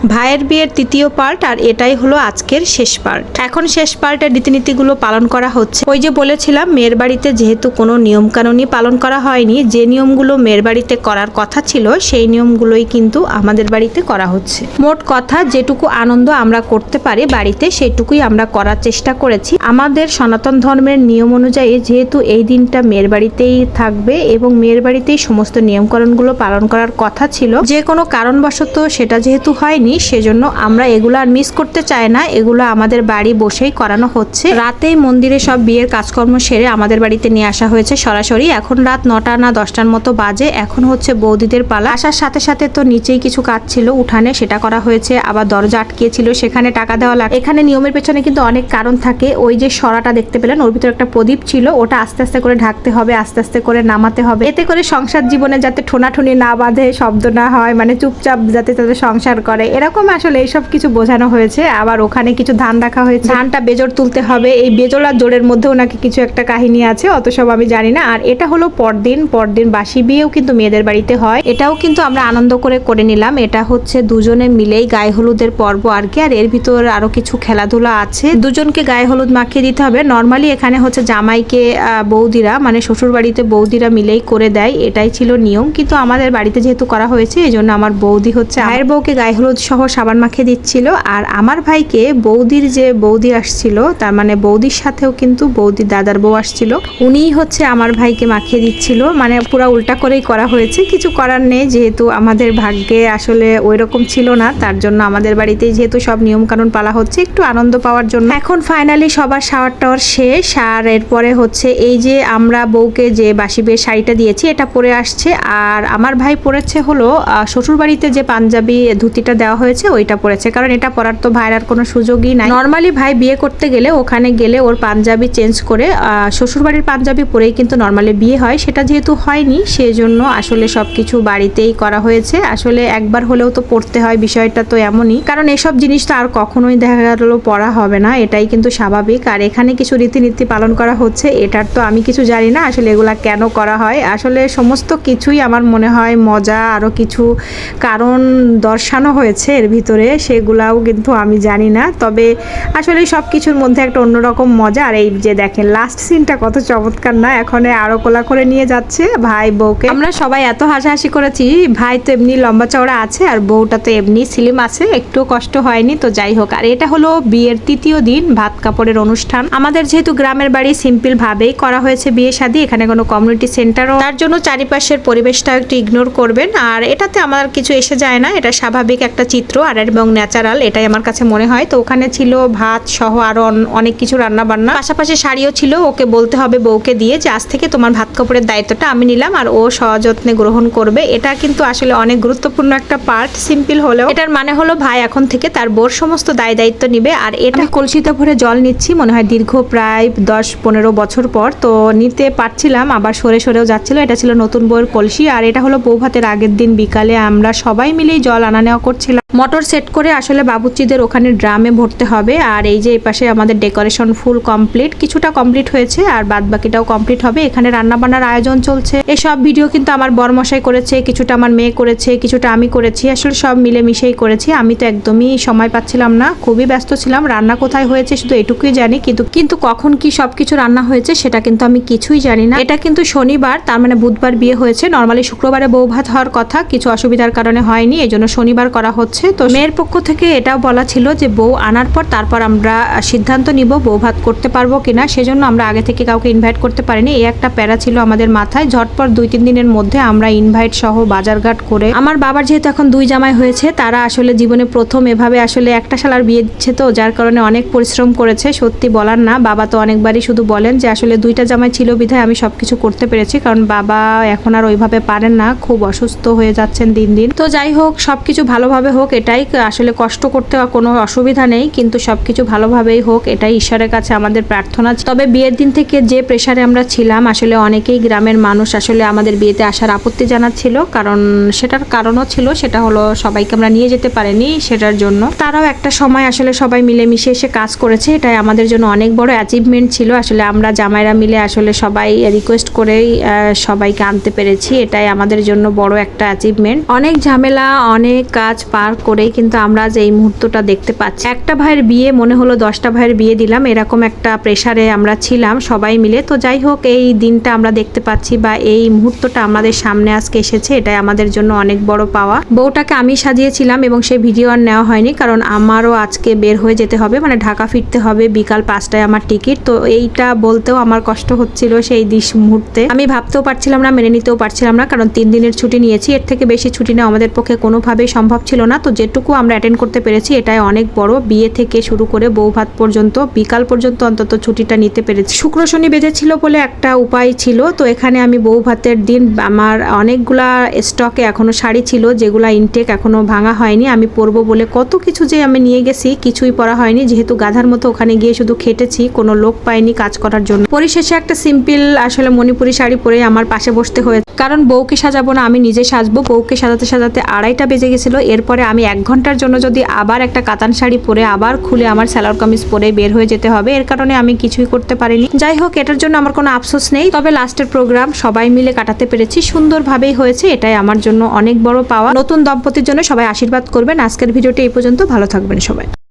ভাইয়ের বিয়ের তৃতীয় পার্ট, আর এটাই হলো আজকের শেষ পার্ট। এখন শেষ পার্টের রীতিনীতিগুলো পালন করা হচ্ছে। ওই যে বলেছিলাম, মেয়ের বাড়িতে যেহেতু কোনো নিয়ম কানুনই পালন করা হয়নি, যে নিয়মগুলো মেয়ের বাড়িতে করার কথা ছিল সেই নিয়মগুলোই কিন্তু আমাদের বাড়িতে করা হচ্ছে। মোট কথা, যেটুকু আনন্দ আমরা করতে পারি বাড়িতে সেটুকুই আমরা করার চেষ্টা করেছি। আমাদের সনাতন ধর্মের নিয়ম অনুযায়ী যেহেতু এই দিনটা মেয়ের বাড়িতেই থাকবে এবং মেয়ের বাড়িতেই সমস্ত নিয়মকানুনগুলো পালন করার কথা ছিল, যে কোনো কারণবশত সেটা যেহেতু হয়নি, সেজন্য আমরা এগুলো আর মিস করতে চাই না। এগুলো আমাদের বাড়ি বসেই করানো হচ্ছে। রাতেই মন্দিরে সব বিয়ের কাজকর্ম সেরে আমাদের বাড়িতে নিয়ে আসা হয়েছে সরাসরি। এখন রাত 9টা না 10টার মতো বাজে। এখন হচ্ছে বৌদিদের পালা। আসার সাথে সাথে তো নিচেই কিছু কাজ ছিল উঠানে, সেটা করা হয়েছে। আবার দরজা আটকিয়েছিল, সেখানে টাকা দেওয়া লাগে। এখানে নিয়মের পেছনে কিন্তু অনেক কারণ থাকে। ওই যে সরাটা দেখতে পেলেন, ওর ভিতরে একটা প্রদীপ ছিল, ওটা আস্তে আস্তে করে ঢাকতে হবে, আস্তে আস্তে করে নামাতে হবে, এতে করে সংসার জীবনে যাতে ঠোনাঠুনি না বাঁধে, শব্দ না হয়, মানে চুপচাপ যাতে তাদের সংসার করে, এরকম আসলে এইসব কিছু বোঝানো হয়েছে। আবার ওখানে কিছু ধান রাখা হয়েছে, ধানটা বেজোড় তুলতে হবে। এই বেজোড় আর জোড়ের মধ্যেও নাকি কিছু একটা কাহিনী আছে, অত সব আমি জানি না। আর এটা হলো পরদিন বাসি বিয়েও কিন্তু মেয়েদের বাড়িতে হয়। এটাও কিন্তু আমরা আনন্দ করে নিলাম। এটা হচ্ছে দুজনে মিলেই গায়ে হলুদের পর্ব আর কি। আর এর ভিতর আরো কিছু খেলাধুলা আছে। দুজনকে গায়ে হলুদ মাখিয়ে দিতে হবে। নর্মালি এখানে হচ্ছে জামাইকে বৌদিরা, মানে শ্বশুর বাড়িতে বৌদিরা মিলেই করে দেয়, এটাই ছিল নিয়ম। কিন্তু আমাদের বাড়িতে যেহেতু করা হয়েছে, এই জন্য আমার বৌদি হচ্ছে ভাইয়ের বউকে গায়ে হলুদ সহ সাবান মাখিয়ে দিচ্ছিল। আর আমার ভাইকে বৌদির যে বৌদি আসছিল, তার মানে বৌদির সাথেও কিন্তু বৌদির দাদার বউ আসছিল, উনিই হচ্ছে আমার ভাইকে মাখিয়ে দিচ্ছিল। মানে পুরো উল্টা করেই করা হয়েছে, কিছু করার নেই। যেহেতু আমাদের ভাগ্যে আসলে ওই রকম ছিল না, তার জন্য আমাদের বাড়িতেই যেহেতু সব নিয়ম কানুন পালা হচ্ছে একটু আনন্দ পাওয়ার জন্য। এখন ফাইনালি সবার শাওয়ার টাওয়ার শেষ। আর এরপরে হচ্ছে এই যে আমরা বউকে যে বাসি বিয়ের শাড়িটা দিয়েছি এটা পরে আসছে। আর আমার ভাই পরেছে হলো শ্বশুর বাড়িতে যে পাঞ্জাবি ধুতিটা দেওয়া হয়েছে ওইটা পরেছে, কারণ এটা পরার তো ভাইয়ের আর কোনো সুযোগই নাই। নর্মালি ভাই বিয়ে করতে গেলে ওখানে গেলে ওর পাঞ্জাবি চেঞ্জ করে শ্বশুর বাড়ির পাঞ্জাবি পরেই কিন্তু নর্মালি বিয়ে হয়। সেটা যেহেতু হয়নি, সেজন্য আসলে সবকিছু বাড়িতেই করা হয়েছে। আসলে একবার হলেও তো পড়তে হয়, বিষয়টা তো এমনই, কারণ এসব জিনিস তো আর কখনোই দেখা গেল পড়া হবে না, এটাই কিন্তু স্বাভাবিক। আর এখানে কিছু রীতিনীতি পালন করা হচ্ছে, এটার তো আমি কিছু জানি না আসলে এগুলা কেন করা হয়। আসলে সমস্ত কিছুই আমার মনে হয় মজা, আরো কিছু কারণ দর্শানো হয়েছে এর ভিতরে, সেগুলাও কিন্তু আমি জানি না। তবে আসলে সব কিছুর মধ্যে একটা অন্যরকম মজা। আর এই যে দেখেন লাস্ট সিনটা কত চমৎকার না, এখন আরো কোলা করে নিয়ে যাচ্ছে ভাই বউকে। আমরা সবাই এত হাসাহাসি করেছি, ভাই তো এমনি লম্বা চওড়া আছে আর বউটা তো এমনি স্লিম আছে, একটু কষ্ট হয়নি। তো যাই হোক, আর এটা হলো বিয়ের তৃতীয় দিন, ভাত কাপড়ের অনুষ্ঠান। আমাদের যেহেতু গ্রামের বাড়ি, সিম্পল ভাবেই করা হয়েছে বিয়ে শাদী, এখানে কোনো কমিউনিটি সেন্টারও, তার জন্য চারিপাশের পরিবেশটা একটু ইগনোর করবেন। আর এটাতে আমার কিছু এসে যায় না, এটা স্বাভাবিক একটা চিত্র আর এবং ন্যাচারাল, এটাই আমার কাছে মনে হয়। তো ওখানে ছিল ভাত সহ আরো অনেক কিছু রান্না বান্না, পাশাপাশি শাড়িও ছিল। ওকে বলতে হবে বউকে দিয়ে যে আজ থেকে তোমার ভাত কাপড়ের দায়িত্বটা আমি নিলাম, আর ও সযত্নে গ্রহণ করবে। এটা কিন্তু আসলে অনেক গুরুত্বপূর্ণ একটা পার্ট। সিম্পল হলেও এটার মানে হলো ভাই এখন থেকে তার বউর সমস্ত দায়িত্ব নিবে। আর এটা কলসিতে ভরে জল নিচ্ছি, মনে হয় দীর্ঘ প্রায় 10-15 বছর পর, তো নিতে পারছিলাম, আবার সরেও যাচ্ছিল। এটা ছিল নতুন বউয়ের কলসি। আর এটা হলো বউ ভাতের আগের দিন বিকালে আমরা সবাই মিলেই জল আনা নেওয়া করছিলাম। মোটর সেট করে আসলে বাবুচিদের ওখানে ড্রামে ভরতে হবে। আর এই যে এই পাশে আমাদের ডেকোরেশন ফুল কমপ্লিট, কিছুটা কমপ্লিট হয়েছে আর বাদ বাকিটাও কমপ্লিট হবে। এখানে রান্না বান্নার আয়োজন চলছে। এসব ভিডিও কিন্তু আমার বরমশাই করেছে, কিছুটা আমার মেয়ে করেছে, কিছুটা আমি করেছি। আসলে সব মিলে মিশেই করেছি। আমি তো একদমই সময় পাচ্ছিলাম না, খুবই ব্যস্ত ছিলাম। রান্না কোথায় হয়েছে শুধু এটুকুই জানি, কিন্তু কখন কি সবকিছু রান্না হয়েছে সেটা কিন্তু আমি কিছুই জানি না। এটা কিন্তু শনিবার, তার মানে বুধবার বিয়ে হয়েছে। নর্মালি শুক্রবারে বউ ভাত হওয়ার কথা, কিছু অসুবিধার কারণে হয়নি, এই জন্য শনিবার করা হচ্ছে। তো মেয়ের পক্ষ থেকে এটাও বলা ছিল যে বউ আনার পর তারপর আমরা সিদ্ধান্ত নিব বউ ভাত করতে পারবো কিনা, সেজন্য আমরা আগে থেকে কাউকে ইনভাইট করতে পারিনি। এই একটা প্যারা ছিল আমাদের মাথায়। ঝটপট 2-3 দিনের মধ্যে আমরা ইনভাইট সহ বাজারঘাট করে, আমার বাবার যেহেতু এখন 2 জামাই হয়েছে, তারা আসলে জীবনে প্রথম এভাবে আসলে একটা শালার বিয়ে দিচ্ছে, তো যার কারণে অনেক পরিশ্রম করেছে, সত্যি বলার না। বাবা তো অনেকবারই শুধু বলেন যে আসলে 2টা জামাই ছিল বিধায় আমি সবকিছু করতে পেরেছি, কারণ বাবা এখন আর ওইভাবে পারেন না, খুব অসুস্থ হয়ে যাচ্ছেন দিন দিন। তো যাই হোক, সবকিছু ভালোভাবে হোক, এটাই আসলে কষ্ট করতে কোনো অসুবিধা নেই, কিন্তু সবকিছু ভালোভাবেই হোক এটাই ঈশ্বরের কাছে আমাদের প্রার্থনা। তবে বিয়ের দিন থেকে যে প্রেসারে আমরা ছিলাম, আসলে অনেকেই গ্রামের মানুষ আসলে আমাদের বিয়েতে আসার আপত্তি জানাচ্ছিল, কারণ সেটার কারণও ছিল, সেটা হলো সবাইকে আমরা নিয়ে যেতে পারিনি, সেটার জন্য তারাও একটা সময় আসলে সবাই মিলেমিশে এসে কাজ করেছে। এটাই আমাদের জন্য অনেক বড় অ্যাচিভমেন্ট ছিল। আসলে আমরা জামাইরা মিলে আসলে সবাই রিকোয়েস্ট করেই সবাইকে আনতে পেরেছি, এটাই আমাদের জন্য বড় একটা অ্যাচিভমেন্ট। অনেক ঝামেলা, অনেক কাজ পার করেই কিন্তু আমরা আজ এই মুহূর্তটা দেখতে পাচ্ছি। একটা ভাইয়ের বিয়ে মনে হলো 10টা ভাইয়ের বিয়ে দিলাম, এরকম একটা প্রেসারে আমরা ছিলাম সবাই মিলে। তো যাই হোক, এই দিনটা আমরা দেখতে পাচ্ছি বা এই মুহূর্তটা আমাদের সামনে আজকে এসেছে, এটাই আমাদের জন্য অনেক বড় পাওয়া। বউটাকে আমি সাজিয়েছিলাম এবং সেই ভিডিও আর নেওয়া হয়নি, কারণ আমারও আজকে বের হয়ে যেতে হবে, মানে ঢাকা ফিরতে হবে, বিকাল 5টায় আমার টিকিট। তো এইটা বলতেও আমার কষ্ট হচ্ছিল সেই মুহূর্তে। আমি ভাবতেও পারছিলাম না, মেনে নিতেও পারছিলাম না, কারণ 3 দিনের ছুটি নিয়েছি, এর থেকে বেশি ছুটি নেওয়া আমাদের পক্ষে কোনোভাবেই সম্ভব ছিল না। তো যেটুকু আমরা অ্যাটেন্ড করতে পেরেছি এটাই অনেক বড়। বিয়ে থেকে শুরু করে বউ ভাত পর্যন্ত বিকাল পর্যন্ত অন্তত ছুটিটা নিতে পেরেছি। শুক্র শনি বেঁধেছিল বলে একটা উপায় ছিল। তো এখানে আমি বউ ভাতের দিন আমার অনেকগুলা স্টকে এখনো শাড়ি ছিল, যেগুলা ইনটেক এখনো ভাঙা হয়নি। আমি পরবো বলে কত কিছু যে আমি নিয়ে গেছি, কিছুই পরা হয়নি, যেহেতু গাধার মতো ওখানে গিয়ে শুধু খেটেছি, কোনো লোক পাইনি কাজ করার জন্য। পরিশেষে একটা সিম্পল আসলে মণিপুরি শাড়ি পরে আমার পাশে বসতে হয়েছে, কারণ বউকে সাজাবো না, আমি নিজে সাজবো। বউকে সাজাতে সাজাতে 2:30টা বেজে গেছিল। এরপরে আমি 1 ঘন্টার জন্য যদি আবার একটা কাতান শাড়ি পরে আবার খুলে আমার সালোয়ার কামিজ পরে বের হয়ে যেতে হবে, এর কারণে আমি কিছুই করতে পারিনি। যাই হোক, এটার জন্য আমার কোনো আফসোস নেই, তবে লাস্টের প্রোগ্রাম সবাই মিলে কাটাতে পেরেছি, সুন্দরভাবেই হয়েছে, এটাই আমার জন্য অনেক বড় পাওয়া। নতুন দম্পতির জন্য সবাই আশীর্বাদ করবেন। আজকের ভিডিওটি এই পর্যন্ত, ভালো থাকবেন সবাই।